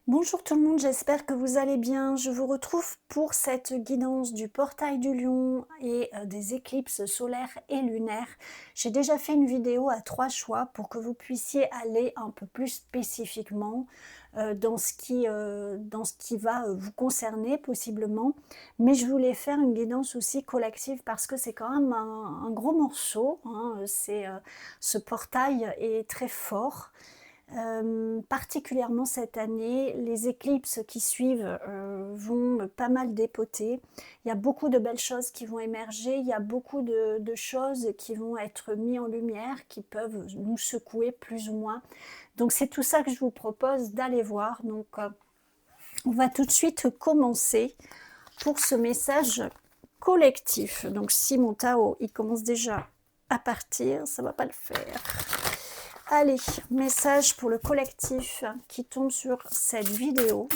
Bonjour tout le monde, j'espère que vous allez bien. Je vous retrouve pour cette guidance du portail du lion et des éclipses solaires et lunaires. J'ai déjà fait une vidéo à 3 choix pour que vous puissiez aller un peu plus spécifiquement dans ce qui va vous concerner possiblement. Mais je voulais faire une guidance aussi collective parce que c'est quand même un gros morceau, hein. Ce portail est très fort. Particulièrement cette année, les éclipses qui suivent vont pas mal dépoter. Il y a beaucoup de belles choses qui vont émerger, il y a beaucoup de choses qui vont être mises en lumière, qui peuvent nous secouer plus ou moins. Donc c'est tout ça que je vous propose d'aller voir. Donc on va tout de suite commencer pour ce message collectif. Donc si mon Tao il commence déjà à partir, ça va pas le faire. Allez, message pour le collectif qui tombe sur cette vidéo.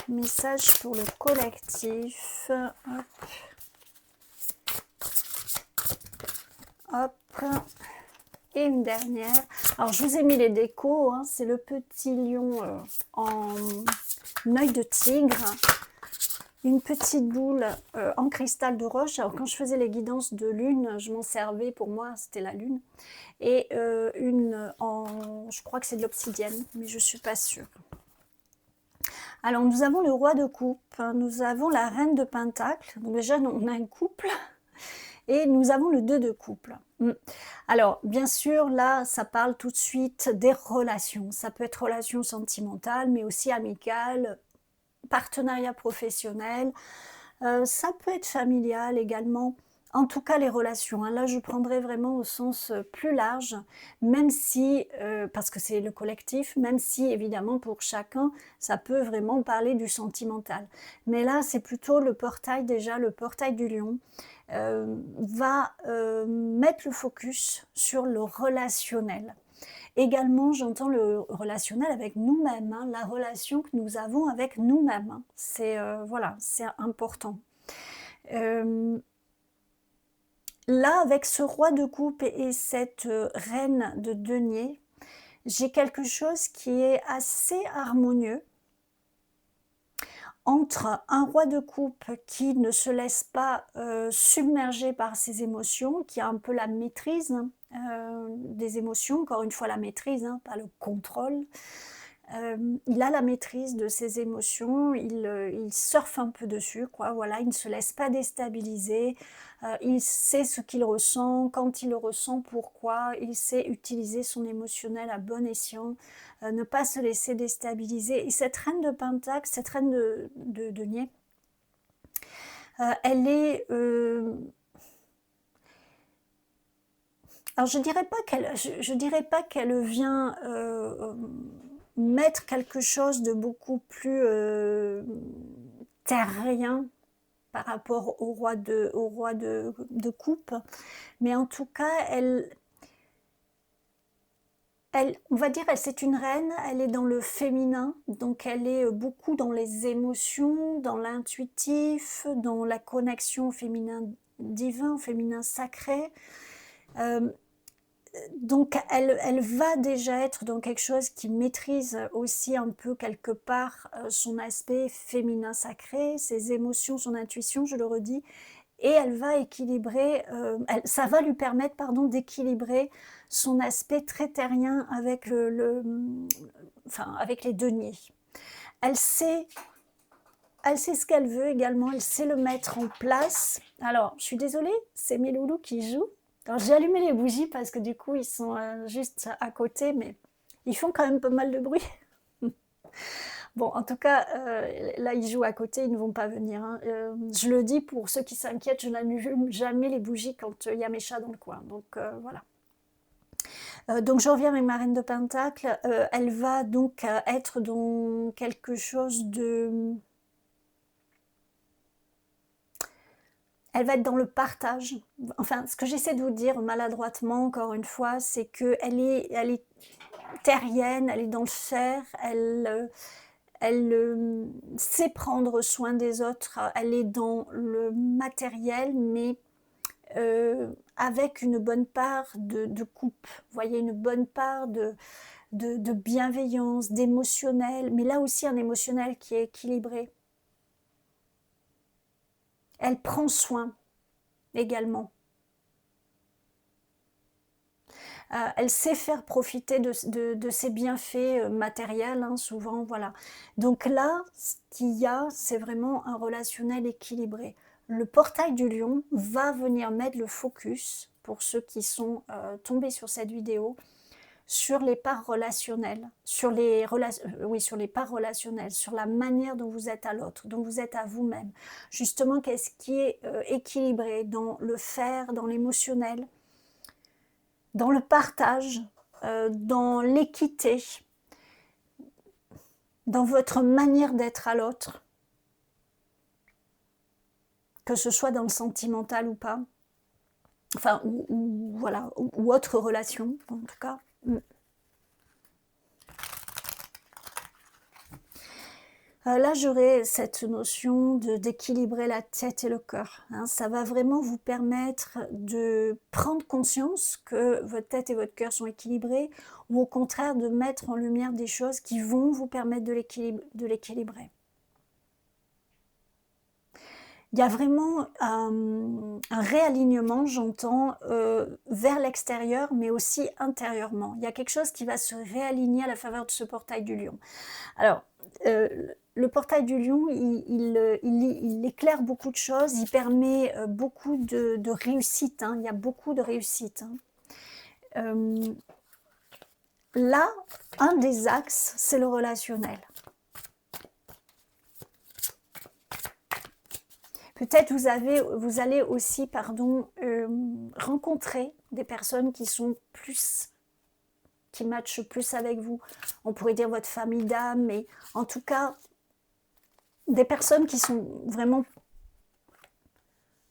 Message pour le collectif. Hop. Hop. Et une dernière. Alors, je vous ai mis les décos. Hein, c'est le petit lion en œil de tigre. Une petite boule en cristal de roche. Alors, quand je faisais les guidances de lune, je m'en servais. Pour moi, c'était la lune. Et une en, je crois que c'est de l'obsidienne, mais je suis pas sûre. Alors nous avons le roi de coupe, nous avons la reine de pentacle, donc déjà on a un couple, et nous avons le 2 de couple. Alors bien sûr là ça parle tout de suite des relations, ça peut être relations sentimentales, mais aussi amicales, partenariat professionnel, ça peut être familial également. En tout cas, les relations, hein, là je prendrais vraiment au sens plus large, même si, parce que c'est le collectif, même si évidemment pour chacun, ça peut vraiment parler du sentimental. Mais là, c'est plutôt le portail, déjà le portail du lion, va mettre le focus sur le relationnel. Également, j'entends le relationnel avec nous-mêmes, hein, la relation que nous avons avec nous-mêmes. Hein. C'est voilà, c'est important. Là, avec ce roi de coupe et cette reine de denier, j'ai quelque chose qui est assez harmonieux entre un roi de coupe qui ne se laisse pas submerger par ses émotions, qui a un peu la maîtrise des émotions, encore une fois la maîtrise, hein, pas le contrôle. Il a la maîtrise de ses émotions, il surfe un peu dessus, quoi. Voilà, il ne se laisse pas déstabiliser, il sait ce qu'il ressent, quand il le ressent, pourquoi, il sait utiliser son émotionnel à bon escient, ne pas se laisser déstabiliser. Et cette reine de pentacle, cette reine de denier, elle est... alors je dirais pas qu'elle vient mettre quelque chose de beaucoup plus terrien par rapport au roi de coupe, mais en tout cas on va dire, c'est une reine, elle est dans le féminin, donc elle est beaucoup dans les émotions, dans l'intuitif, dans la connexion au féminin divin, au féminin sacré. Donc elle va déjà être dans quelque chose qui maîtrise aussi un peu quelque part son aspect féminin sacré, ses émotions, son intuition, je le redis, et elle va équilibrer, ça va lui permettre, pardon, d'équilibrer son aspect très terrien avec avec les deniers. Elle sait ce qu'elle veut également, elle sait le mettre en place. Alors, je suis désolée, c'est mes loulous qui jouent. Alors, j'ai allumé les bougies parce que du coup, ils sont juste à côté, mais ils font quand même pas mal de bruit. Bon, en tout cas, là, ils jouent à côté, ils ne vont pas venir. Hein. Je le dis pour ceux qui s'inquiètent, je n'allume jamais les bougies quand il y a mes chats dans le coin. Donc, voilà. Donc je reviens avec ma reine de pentacle. Elle va donc être dans quelque chose de... Elle va être dans le partage. Enfin, ce que j'essaie de vous dire maladroitement, encore une fois, c'est qu'elle est terrienne, elle est dans le fer, elle sait prendre soin des autres, elle est dans le matériel, mais avec une bonne part de coupe. Vous voyez, une bonne part de bienveillance, d'émotionnel, mais là aussi un émotionnel qui est équilibré. Elle prend soin également. Elle sait faire profiter de ses bienfaits matériels, hein, souvent, voilà. Donc là, ce qu'il y a, c'est vraiment un relationnel équilibré. Le portail du lion va venir mettre le focus, pour ceux qui sont tombés sur cette vidéo, sur les parts relationnelles, sur les parts relationnelles, sur la manière dont vous êtes à l'autre, dont vous êtes à vous-même. Justement, qu'est-ce qui est équilibré dans le faire, dans l'émotionnel, dans le partage, dans l'équité, dans votre manière d'être à l'autre, que ce soit dans le sentimental ou pas, enfin, voilà, ou autre relation, en tout cas. Là, j'aurais cette notion d'équilibrer la tête et le cœur. Hein. Ça va vraiment vous permettre de prendre conscience que votre tête et votre cœur sont équilibrés, ou au contraire de mettre en lumière des choses qui vont vous permettre de l'équilibrer. Il y a vraiment un réalignement, j'entends, vers l'extérieur, mais aussi intérieurement. Il y a quelque chose qui va se réaligner à la faveur de ce portail du lion. Alors, le portail du lion, il éclaire beaucoup de choses, il permet beaucoup de réussite, hein. Il y a beaucoup de réussite. Hein. Là, un des axes, c'est le relationnel. Peut-être vous allez aussi, rencontrer des personnes qui matchent plus avec vous. On pourrait dire votre famille d'âme, mais en tout cas, des personnes qui sont vraiment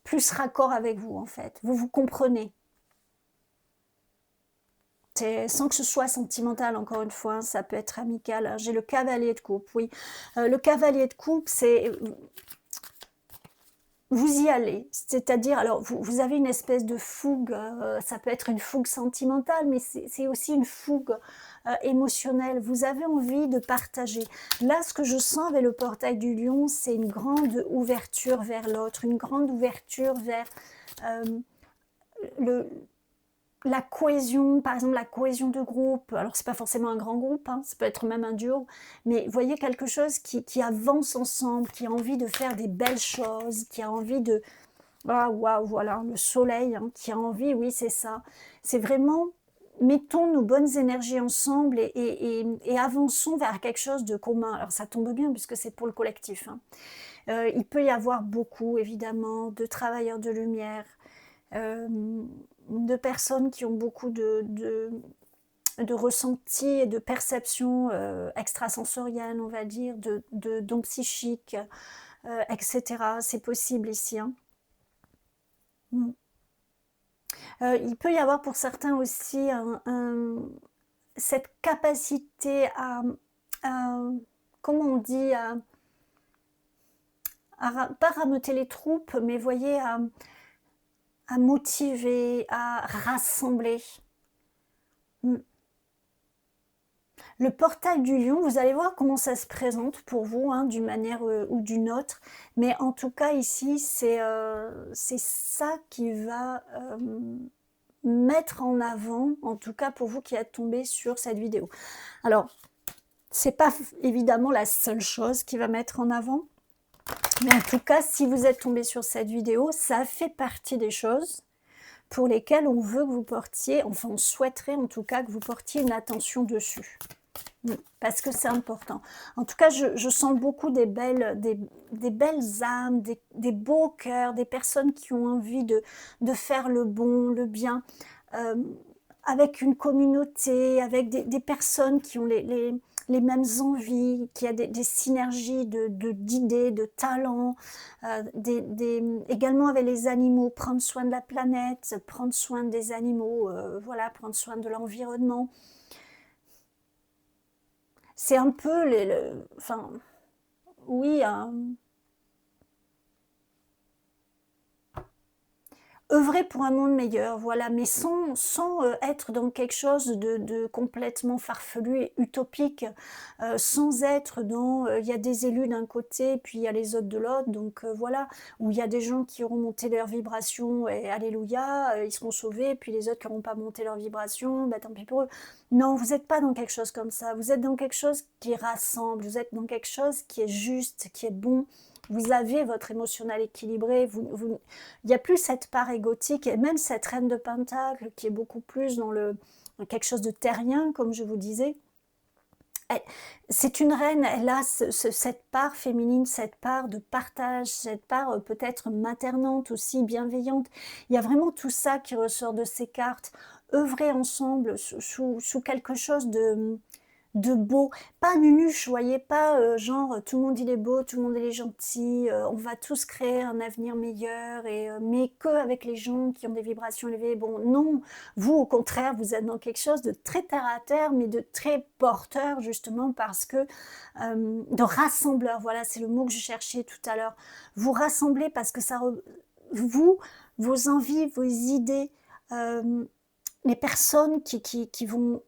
plus raccord avec vous, en fait. Vous vous comprenez. Sans que ce soit sentimental, encore une fois, hein, ça peut être amical. Hein. J'ai le cavalier de coupe, oui. Le cavalier de coupe, c'est... Vous y allez, c'est-à-dire, alors vous avez une espèce de fougue, ça peut être une fougue sentimentale, mais c'est aussi une fougue émotionnelle. Vous avez envie de partager. Là, ce que je sens avec le portail du lion, c'est une grande ouverture vers l'autre, une grande ouverture vers la cohésion, par exemple la cohésion de groupe. Alors c'est pas forcément un grand groupe, hein, ça peut être même un duo, mais vous voyez quelque chose qui avance ensemble, qui a envie de faire des belles choses, qui a envie de... Ah, waouh, voilà, le soleil, hein, qui a envie, oui c'est ça. C'est vraiment, mettons nos bonnes énergies ensemble et avançons vers quelque chose de commun. Alors ça tombe bien puisque c'est pour le collectif. Hein. Il peut y avoir beaucoup, évidemment, de travailleurs de lumière, de personnes qui ont beaucoup de ressentis et de perceptions extrasensorielles, on va dire, de dons psychiques, etc. C'est possible ici. Hein. Il peut y avoir pour certains aussi cette capacité à comment on dit, pas rameuter les troupes, mais voyez, à motiver, à rassembler. Le portail du lion, vous allez voir comment ça se présente pour vous, hein, d'une manière ou d'une autre. Mais en tout cas, ici, c'est ça qui va mettre en avant, en tout cas pour vous qui êtes tombé sur cette vidéo. Alors, c'est pas évidemment la seule chose qui va mettre en avant. Mais en tout cas, si vous êtes tombé sur cette vidéo, ça fait partie des choses pour lesquelles on veut que vous portiez, enfin on souhaiterait en tout cas que vous portiez une attention dessus. Parce que c'est important. En tout cas, je sens beaucoup des belles âmes, des beaux cœurs, des personnes qui ont envie de faire le bon, le bien, avec une communauté, avec des personnes qui ont les mêmes envies, qui a des synergies d'idées, de talents, également avec les animaux, prendre soin de la planète, prendre soin des animaux, voilà, prendre soin de l'environnement. C'est un peu enfin, oui, œuvrer pour un monde meilleur, voilà, mais sans être dans quelque chose de complètement farfelu et utopique, sans être dans, il y a des élus d'un côté, puis il y a les autres de l'autre, donc voilà, où il y a des gens qui auront monté leur vibration et alléluia, ils seront sauvés, puis les autres qui n'auront pas monté leur vibration, bah, tant pis pour eux. Non, vous n'êtes pas dans quelque chose comme ça, vous êtes dans quelque chose qui rassemble, vous êtes dans quelque chose qui est juste, qui est bon. Vous avez votre émotionnel équilibré, il n'y a plus cette part égotique, et même cette reine de Pentacle qui est beaucoup plus dans dans quelque chose de terrien, comme je vous disais. C'est une reine, elle a cette part féminine, cette part de partage, cette part peut-être maternante aussi, bienveillante. Il y a vraiment tout ça qui ressort de ces cartes. Œuvrer ensemble sous quelque chose de beau, pas nunuche, voyez, pas genre tout le monde il est beau, tout le monde il est gentil, on va tous créer un avenir meilleur, mais que avec les gens qui ont des vibrations élevées. Bon, non, vous au contraire, vous êtes dans quelque chose de très terre à terre, mais de très porteur justement parce que de rassembleur, voilà, c'est le mot que je cherchais tout à l'heure. Vous rassemblez parce que vous, vos envies, vos idées, les personnes qui vont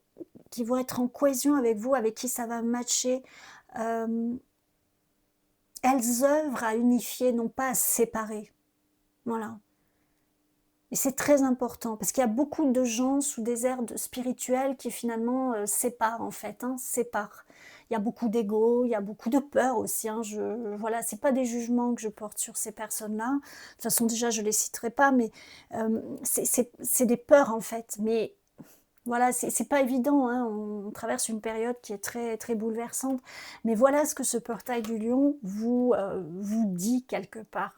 être en cohésion avec vous, avec qui ça va matcher, elles œuvrent à unifier, non pas à séparer. Voilà. Et c'est très important, parce qu'il y a beaucoup de gens sous des airs spirituels qui finalement séparent en fait, séparent. Il y a beaucoup d'ego, il y a beaucoup de peur aussi. Voilà, c'est pas des jugements que je porte sur ces personnes-là. De toute façon, déjà, je les citerai pas, mais c'est des peurs en fait. Mais voilà, c'est pas évident, on traverse une période qui est très, très bouleversante, mais voilà ce que ce portail du lion vous dit quelque part.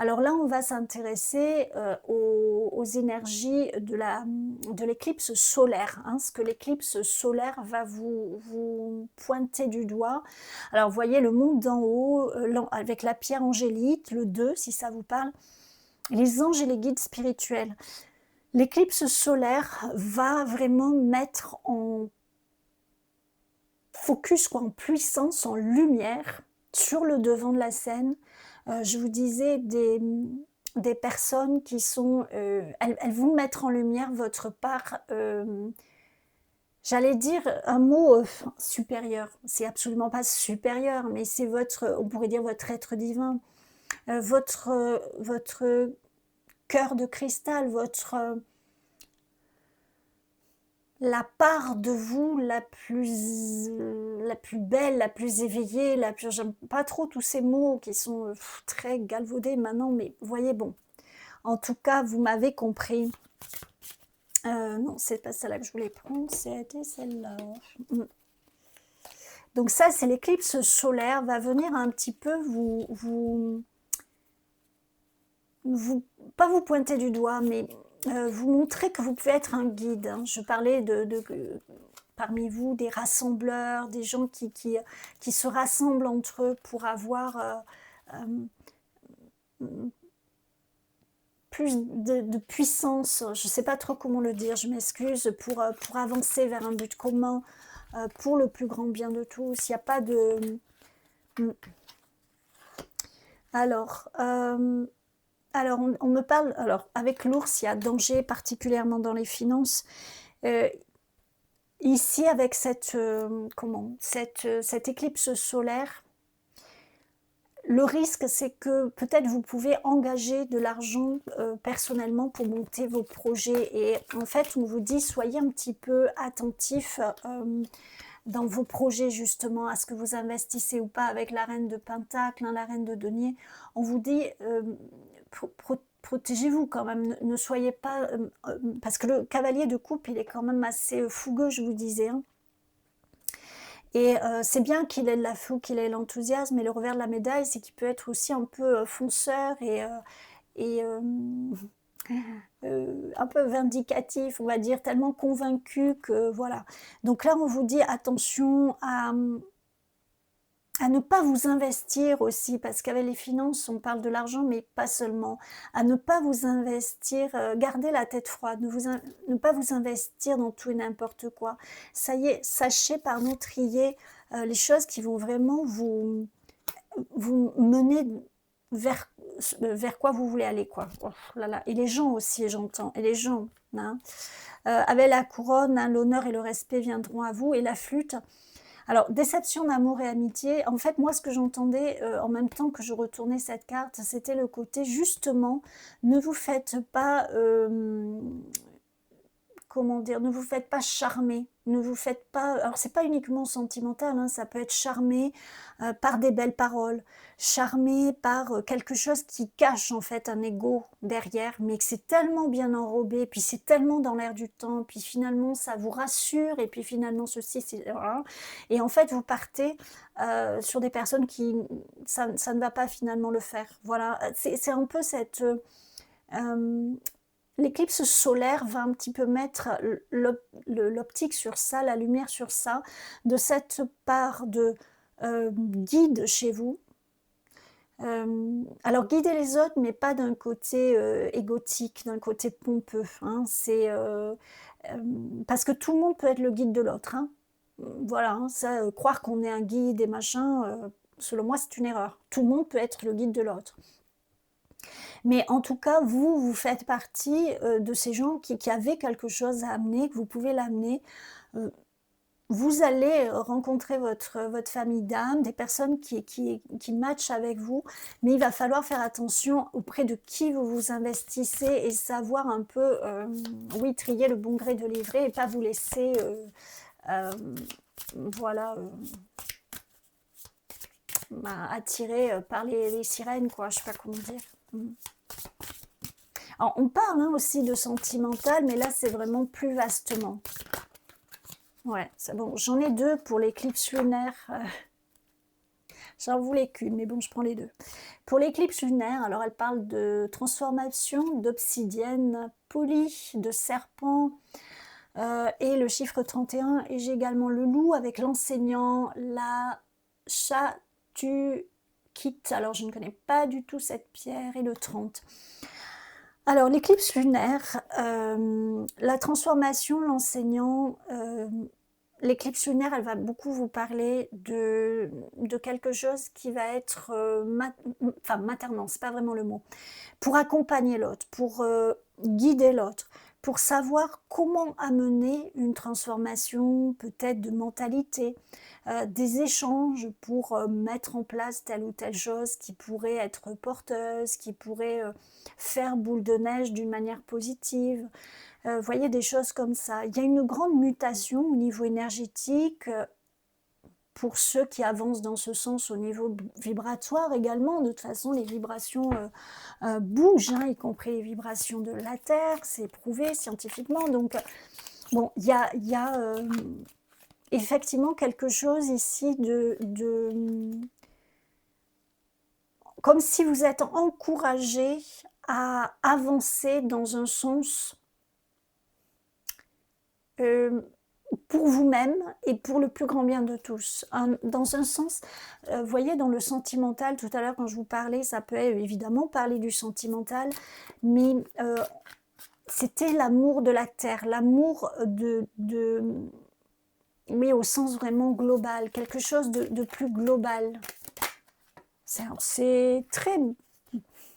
Alors là, on va s'intéresser aux énergies de l'éclipse solaire, ce que l'éclipse solaire va vous pointer du doigt. Alors, vous voyez le monde d'en haut, avec la pierre angélique, le 2, si ça vous parle, les anges et les guides spirituels. L'éclipse solaire va vraiment mettre en focus, en puissance, en lumière, sur le devant de la scène. Je vous disais, des personnes qui sont... elles vont mettre en lumière votre part... j'allais dire un mot supérieur. C'est absolument pas supérieur, mais c'est on pourrait dire votre être divin. Votre cœur de cristal, la part de vous la plus belle, la plus éveillée, j'aime pas trop tous ces mots qui sont très galvaudés maintenant, mais voyez, bon, en tout cas, vous m'avez compris. Non, c'est pas celle-là que je voulais prendre, c'était celle-là. Donc ça, c'est l'éclipse solaire, va venir un petit peu pas vous pointer du doigt, mais vous montrer que vous pouvez être un guide. Je parlais parmi vous des rassembleurs, des gens qui se rassemblent entre eux pour avoir plus de puissance. Je ne sais pas trop comment le dire, je m'excuse, pour avancer vers un but commun, pour le plus grand bien de tous. Il n'y a pas de... Alors, on me parle, avec l'ours, il y a danger particulièrement dans les finances. Ici, avec cette éclipse solaire, le risque, c'est que peut-être vous pouvez engager de l'argent personnellement pour monter vos projets. Et en fait, on vous dit, soyez un petit peu attentif dans vos projets, justement, à ce que vous investissez ou pas. Avec la reine de Pentacle, la reine de Denier, on vous dit... protégez-vous quand même, ne soyez pas... parce que le cavalier de coupe, il est quand même assez fougueux, je vous disais. Et c'est bien qu'il ait de la fougue, qu'il ait l'enthousiasme, mais le revers de la médaille, c'est qu'il peut être aussi un peu fonceur et un peu vindicatif, on va dire, tellement convaincu que voilà. Donc là, on vous dit attention à ne pas vous investir aussi, parce qu'avec les finances, on parle de l'argent, mais pas seulement. À ne pas vous investir, gardez la tête froide, ne pas vous investir dans tout et n'importe quoi. Ça y est, sachez pardon, trier les choses qui vont vraiment vous mener vers quoi vous voulez aller, quoi. Oh là là. Et les gens aussi, j'entends. Et les gens, hein. Avec la couronne, hein, l'honneur et le respect viendront à vous. Et la flûte. Alors, déception d'amour et amitié. En fait, moi, ce que j'entendais en même temps que je retournais cette carte, c'était le côté, justement, ne vous faites pas... comment dire, ne vous faites pas charmer, ne vous faites pas, alors c'est pas uniquement sentimental, hein, ça peut être charmé par des belles paroles, charmé par quelque chose qui cache en fait un ego derrière, mais que c'est tellement bien enrobé, puis c'est tellement dans l'air du temps, puis finalement ça vous rassure, et puis finalement ceci, voilà. Et en fait vous partez sur des personnes qui, ça ne va pas finalement le faire, voilà, c'est un peu cette... l'éclipse solaire va un petit peu mettre l'optique sur ça, la lumière sur ça, de cette part de guide chez vous. Alors guider les autres, mais pas d'un côté égotique, d'un côté pompeux. Hein, c'est parce que tout le monde peut être le guide de l'autre. Hein. Voilà, hein, ça, croire qu'on est un guide et machin, selon moi, c'est une erreur. Tout le monde peut être le guide de l'autre. Mais en tout cas, vous faites partie de ces gens qui avaient quelque chose à amener, que vous pouvez l'amener. Vous allez rencontrer votre famille d'âme, des personnes qui matchent avec vous, mais il va falloir faire attention auprès de qui vous vous investissez et savoir un peu, oui, trier le bon gré de livret et pas vous laisser, voilà, attirer par les sirènes, quoi, je sais pas comment dire. Alors, on parle hein, aussi de sentimental, mais là, c'est vraiment plus vastement. Ouais, c'est bon. J'en ai deux pour l'éclipse lunaire. J'en voulais qu'une, mais bon, je prends les deux. Pour l'éclipse lunaire, alors elle parle de transformation, d'obsidienne polie, de serpent, et le chiffre 31. Et j'ai également le loup avec l'enseignant, la chatukite. Alors, je ne connais pas du tout cette pierre, et le 30. Alors, l'éclipse lunaire, la transformation, l'enseignant, l'éclipse lunaire, elle va beaucoup vous parler de quelque chose qui va être, enfin maternant, c'est pas vraiment le mot, pour accompagner l'autre, pour guider l'autre, pour savoir comment amener une transformation peut-être de mentalité, des échanges pour mettre en place telle ou telle chose qui pourrait être porteuse, qui pourrait faire boule de neige d'une manière positive. Voyez des choses comme ça. Il y a une grande mutation au niveau énergétique pour ceux qui avancent dans ce sens au niveau vibratoire également. De toute façon, les vibrations bougent, hein, y compris les vibrations de la Terre, c'est prouvé scientifiquement. Donc, bon, il y a effectivement quelque chose ici comme si vous êtes encouragé à avancer dans un sens pour vous-même et pour le plus grand bien de tous. Dans un sens, vous voyez, dans le sentimental, tout à l'heure quand je vous parlais, ça peut évidemment parler du sentimental, mais c'était l'amour de la terre, l'amour mais au sens vraiment global, quelque chose de plus global. C'est très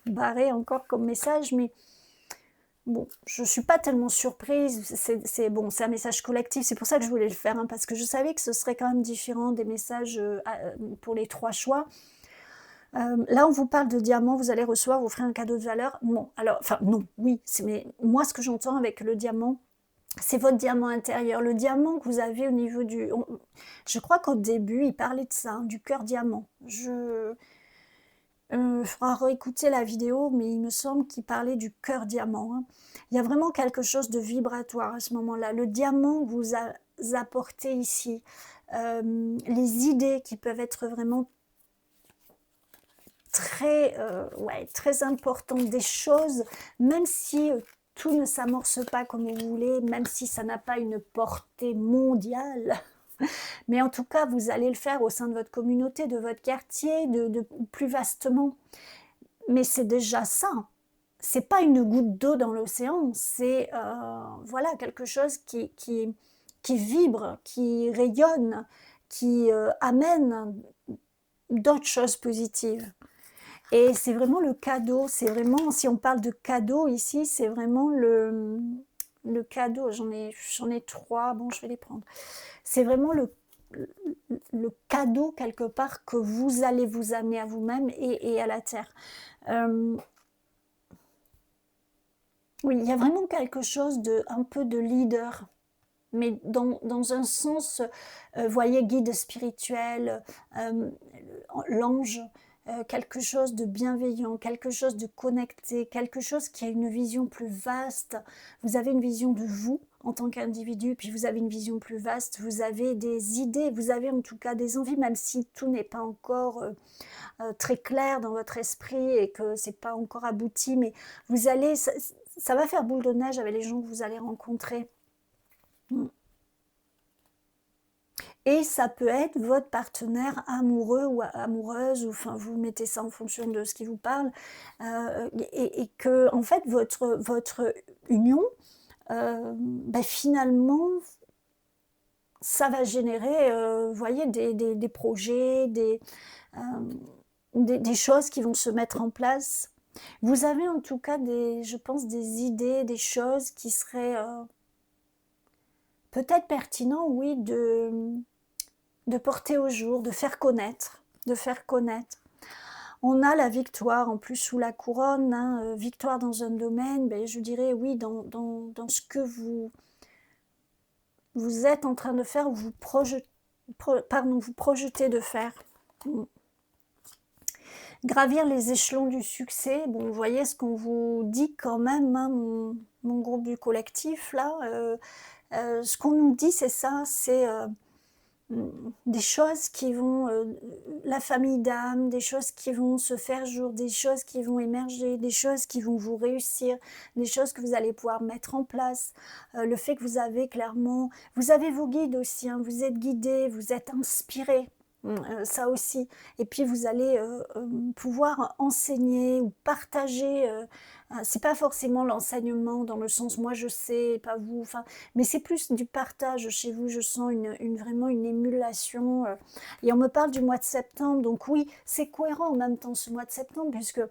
barré encore comme message, mais bon, je ne suis pas tellement surprise, c'est bon, c'est un message collectif, c'est pour ça que je voulais le faire, hein, parce que je savais que ce serait quand même différent des messages pour les 3 choix. Là, on vous parle de diamant, vous allez recevoir, vous ferez un cadeau de valeur. Bon, alors, enfin non, oui, mais moi ce que j'entends avec le diamant, c'est votre diamant intérieur, le diamant que vous avez au niveau du... je crois qu'au début, il parlait de ça, hein, du cœur diamant. Il faudra réécouter la vidéo, mais il me semble qu'il parlait du cœur diamant. Hein. Il y a vraiment quelque chose de vibratoire à ce moment-là. Le diamant que vous apportez ici, les idées qui peuvent être vraiment très, très importantes, des choses, même si tout ne s'amorce pas comme vous voulez, même si ça n'a pas une portée mondiale. Mais en tout cas, vous allez le faire au sein de votre communauté, de votre quartier, plus vastement. Mais c'est déjà ça. C'est pas une goutte d'eau dans l'océan, c'est voilà, quelque chose qui vibre, qui rayonne, qui amène d'autres choses positives. Et c'est vraiment le cadeau, c'est vraiment, si on parle de cadeau ici, c'est vraiment le cadeau. J'en ai 3, bon, je vais les prendre. C'est vraiment le cadeau quelque part que vous allez vous amener à vous-même et à la terre. Oui, il y a vraiment quelque chose de un peu de leader, mais dans un sens, voyez, guide spirituel, l'ange, quelque chose de bienveillant, quelque chose de connecté, quelque chose qui a une vision plus vaste. Vous avez une vision de vous en tant qu'individu, puis vous avez une vision plus vaste, vous avez des idées, vous avez en tout cas des envies, même si tout n'est pas encore très clair dans votre esprit et que c'est pas encore abouti, mais vous allez, ça va faire boule de neige avec les gens que vous allez rencontrer. Et ça peut être votre partenaire amoureux ou amoureuse, ou enfin vous mettez ça en fonction de ce qui vous parle, et que en fait votre union, ben, finalement, ça va générer, vous voyez, des projets, des choses qui vont se mettre en place. Vous avez en tout cas je pense, des idées, des choses qui seraient peut-être pertinentes, oui, de porter au jour, de faire connaître, de faire connaître. On a la victoire en plus sous la couronne, hein, victoire dans un domaine, ben, je dirais oui, dans ce que vous êtes en train de faire, ou vous projetez de faire. Gravir les échelons du succès, bon, vous voyez ce qu'on vous dit quand même, hein, mon groupe du collectif, là, ce qu'on nous dit, c'est ça, c'est des choses qui vont, la famille d'âme, des choses qui vont se faire jour, des choses qui vont émerger, des choses qui vont vous réussir, des choses que vous allez pouvoir mettre en place. Le fait que vous avez clairement, vous avez vos guides aussi, hein, vous êtes guidés, vous êtes inspirés. Ça aussi. Et puis vous allez pouvoir enseigner ou partager. C'est pas forcément l'enseignement dans le sens moi je sais, pas vous. Enfin, mais c'est plus du partage chez vous. Je sens vraiment une émulation. Et on me parle du mois de septembre. Donc oui, c'est cohérent en même temps ce mois de septembre puisque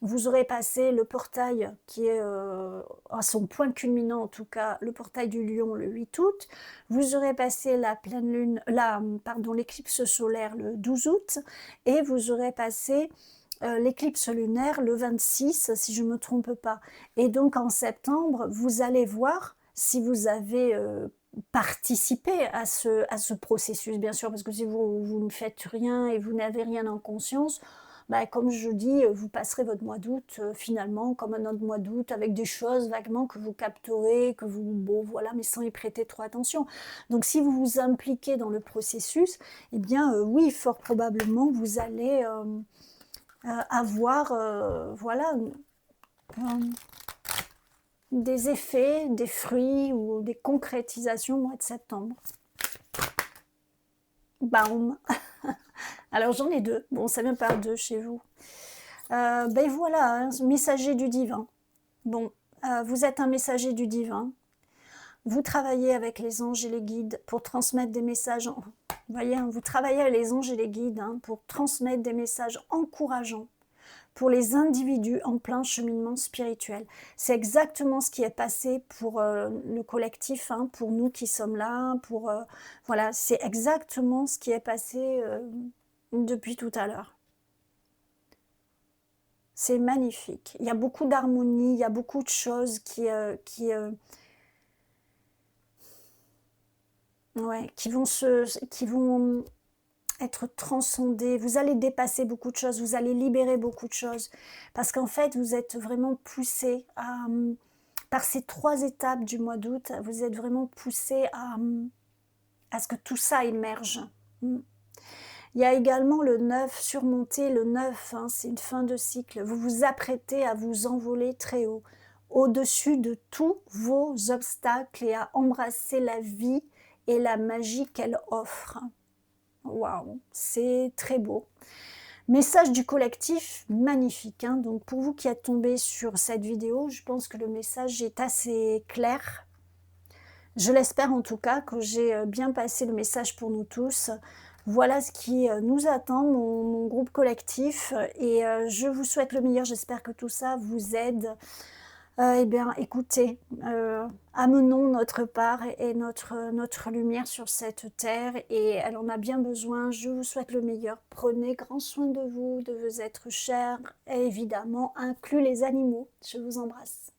vous aurez passé le portail qui est à son point culminant, en tout cas le portail du Lion le 8 août. Vous aurez passé la pleine lune, l'éclipse solaire le 12 août et vous aurez passé l'éclipse lunaire le 26, si je ne me trompe pas. Et donc en septembre, vous allez voir si vous avez participé à ce processus, bien sûr, parce que si vous ne faites rien et vous n'avez rien en conscience, bah, comme je dis, vous passerez votre mois d'août finalement comme un autre mois d'août avec des choses vaguement que vous capterez, que vous, bon voilà, mais sans y prêter trop attention. Donc si vous vous impliquez dans le processus, eh bien oui, fort probablement vous allez avoir voilà, des effets, des fruits ou des concrétisations au mois de septembre. Baum. Alors j'en ai 2. Bon, ça vient par 2 chez vous. Ben voilà, hein, messager du divin. Bon, vous êtes un messager du divin. Vous travaillez avec les anges et les guides pour transmettre des messages. Vous voyez, hein, vous travaillez avec les anges et les guides hein, pour transmettre des messages encourageants pour les individus en plein cheminement spirituel. C'est exactement ce qui est passé pour le collectif, hein, pour nous qui sommes là, voilà, c'est exactement ce qui est passé depuis tout à l'heure. C'est magnifique. Il y a beaucoup d'harmonie, il y a beaucoup de choses qui vont être transcendées. Vous allez dépasser beaucoup de choses, vous allez libérer beaucoup de choses. Parce qu'en fait, vous êtes vraiment poussé par ces 3 étapes du mois d'août, vous êtes vraiment poussé à ce que tout ça émerge. Il y a également le 9, surmonter le 9, hein, c'est une fin de cycle. Vous vous apprêtez à vous envoler très haut, au-dessus de tous vos obstacles et à embrasser la vie et la magie qu'elle offre. Waouh, c'est très beau. Message du collectif, magnifique. Hein. Donc pour vous qui êtes tombé sur cette vidéo, je pense que le message est assez clair. Je l'espère en tout cas que j'ai bien passé le message pour nous tous. Voilà ce qui nous attend, mon groupe collectif. Et je vous souhaite le meilleur. J'espère que tout ça vous aide. Eh bien, écoutez, amenons notre part et notre lumière sur cette terre et elle en a bien besoin. Je vous souhaite le meilleur. Prenez grand soin de vous, de vos êtres chers et évidemment, inclus les animaux. Je vous embrasse.